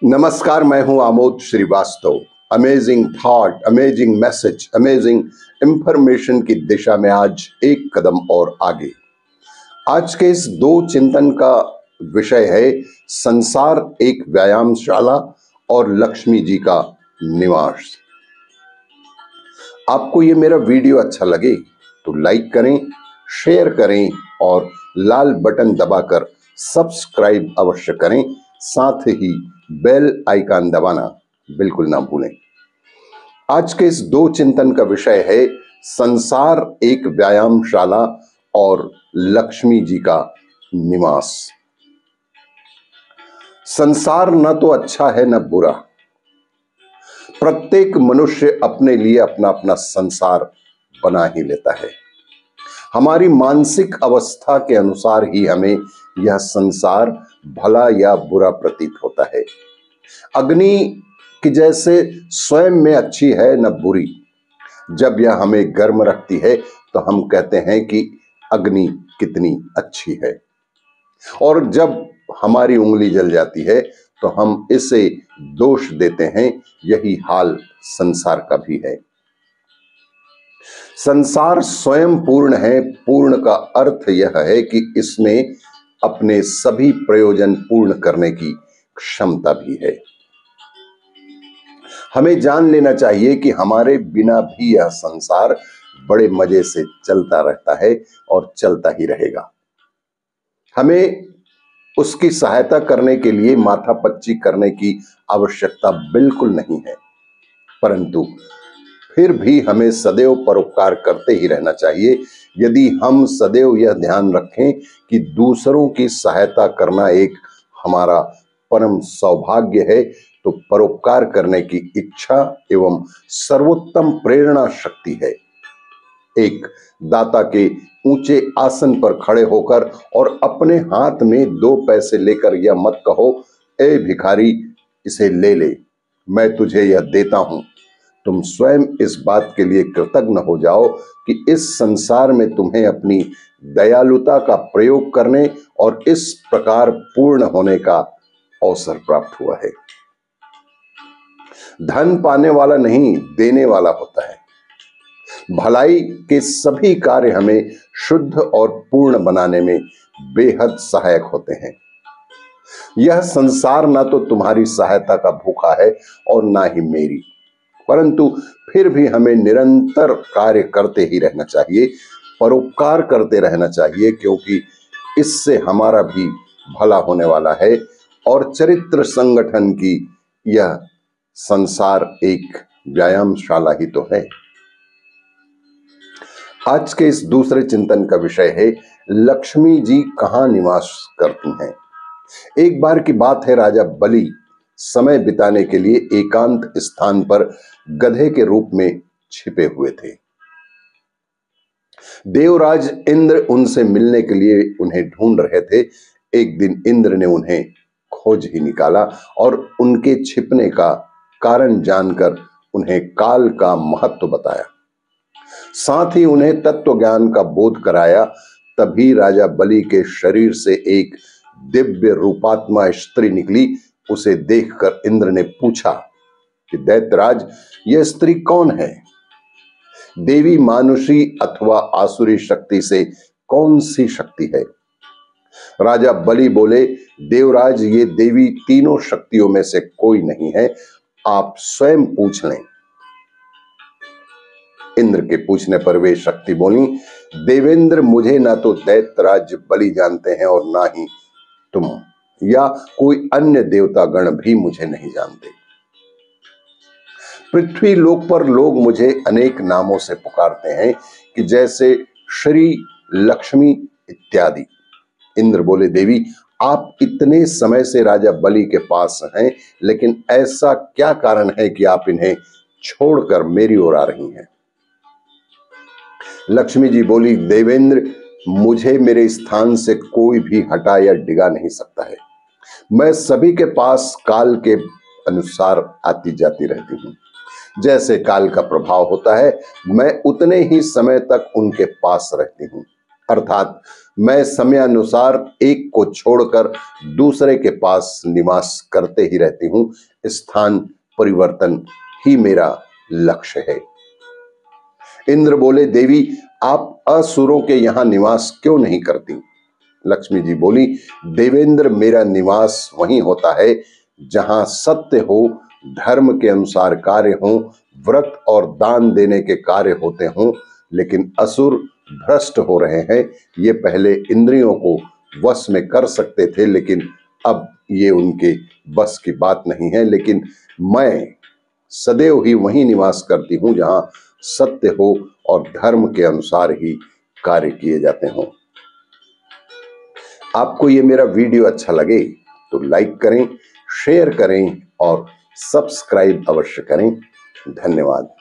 नमस्कार, मैं हूं Amod Srivastava. Amazing thought, amazing message, amazing information की दिशा में आज एक कदम और आगे। आज के इस दो चिंतन का विषय है संसार एक व्यायामशाला और लक्ष्मी जी का निवास। आपको ये मेरा वीडियो अच्छा लगे तो लाइक करें, शेयर करें और लाल बटन दबाकर सब्सक्राइब अवश्य करें। साथ ही बेल आइकन दबाना बिल्कुल ना भूलें। आज के इस दो चिंतन का विषय है संसार एक व्यायामशाला और लक्ष्मी जी का निवास। संसार न तो अच्छा है न बुरा। प्रत्येक मनुष्य अपने लिए अपना अपना संसार बना ही लेता है। हमारी मानसिक अवस्था के अनुसार ही हमें यह संसार भला या बुरा प्रतीत होता है। अग्नि की जैसे स्वयं में अच्छी है न बुरी। जब यह हमें गर्म रखती है तो हम कहते हैं कि अग्नि कितनी अच्छी है, और जब हमारी उंगली जल जाती है तो हम इसे दोष देते हैं। यही हाल संसार का भी है। संसार स्वयं पूर्ण है। पूर्ण का अर्थ यह है कि इसमें अपने सभी प्रयोजन पूर्ण करने की क्षमता भी है। हमें जान लेना चाहिए कि हमारे बिना भी यह संसार बड़े मजे से चलता रहता है और चलता ही रहेगा। हमें उसकी सहायता करने के लिए माथापच्ची करने की आवश्यकता बिल्कुल नहीं है, परंतु फिर भी हमें सदैव परोपकार करते ही रहना चाहिए। यदि हम सदैव यह ध्यान रखें कि दूसरों की सहायता करना एक हमारा परम सौभाग्य है, तो परोपकार करने की इच्छा एवं सर्वोत्तम प्रेरणा शक्ति है। एक दाता के ऊंचे आसन पर खड़े होकर और अपने हाथ में 2 पैसे लेकर यह मत कहो, ए भिखारी इसे ले ले, मैं तुझे यह देता हूं। तुम स्वयं इस बात के लिए कृतज्ञ हो जाओ कि इस संसार में तुम्हें अपनी दयालुता का प्रयोग करने और इस प्रकार पूर्ण होने का अवसर प्राप्त हुआ है। धन पाने वाला नहीं, देने वाला होता है। भलाई के सभी कार्य हमें शुद्ध और पूर्ण बनाने में बेहद सहायक होते हैं। यह संसार ना तो तुम्हारी सहायता का भूखा है और ना ही मेरी, परंतु फिर भी हमें निरंतर कार्य करते ही रहना चाहिए, परोपकार करते रहना चाहिए, क्योंकि इससे हमारा भी भला होने वाला है। और चरित्र संगठन की यह संसार एक व्यायामशाला ही तो है। आज के इस दूसरे चिंतन का विषय है लक्ष्मी जी कहाँ निवास करती हैं। एक बार की बात है, राजा बलि समय बिताने के लिए एकांत स्थान पर गधे के रूप में छिपे हुए थे। देवराज इंद्र उनसे मिलने के लिए उन्हें ढूंढ रहे थे। एक दिन इंद्र ने उन्हें खोज ही निकाला और उनके छिपने का कारण जानकर उन्हें काल का महत्व बताया, साथ ही उन्हें तत्व ज्ञान का बोध कराया। तभी राजा बलि के शरीर से एक दिव्य रूपात्मा स्त्री निकली। उसे देखकर इंद्र ने पूछा कि दैत्यराज, यह स्त्री कौन है? देवी, मानुषी अथवा आसुरी शक्ति से कौन सी शक्ति है? राजा बलि बोले, देवराज, ये देवी तीनों शक्तियों में से कोई नहीं है, आप स्वयं पूछ लें। इंद्र के पूछने पर वे शक्ति बोली, देवेंद्र, मुझे ना तो दैत्यराज बलि जानते हैं और ना ही तुम या कोई अन्य देवता गण भी मुझे नहीं जानते। पृथ्वी लोक पर लोग मुझे अनेक नामों से पुकारते हैं, कि जैसे श्री, लक्ष्मी इत्यादि। इंद्र बोले, देवी, आप इतने समय से राजा बलि के पास हैं, लेकिन ऐसा क्या कारण है कि आप इन्हें छोड़कर मेरी ओर आ रही हैं? लक्ष्मी जी बोली, देवेंद्र, मुझे मेरे स्थान से कोई भी हटा या डिगा नहीं सकता है। मैं सभी के पास काल के अनुसार आती जाती रहती हूँ। जैसे काल का प्रभाव होता है, मैं उतने ही समय तक उनके पास रहती हूँ। अर्थात मैं समयानुसार एक को छोड़कर दूसरे के पास निवास करते ही रहती हूं। स्थान परिवर्तन ही मेरा लक्ष्य है। इंद्र बोले, देवी आप असुरों के यहां निवास क्यों नहीं करती? लक्ष्मी जी बोली, देवेंद्र मेरा निवास वहीं होता है जहां सत्य हो, धर्म के अनुसार कार्य हो, व्रत और दान देने के कार्य होते हों, लेकिन असुर भ्रष्ट हो रहे हैं। ये पहले इंद्रियों को वश में कर सकते थे, लेकिन अब ये उनके बस की बात नहीं है। लेकिन मैं सदैव ही वहीं निवास करती हूं जहां सत्य हो और धर्म के अनुसार ही कार्य किए जाते हों। आपको ये मेरा वीडियो अच्छा लगे तो लाइक करें, शेयर करें और सब्सक्राइब अवश्य करें। धन्यवाद।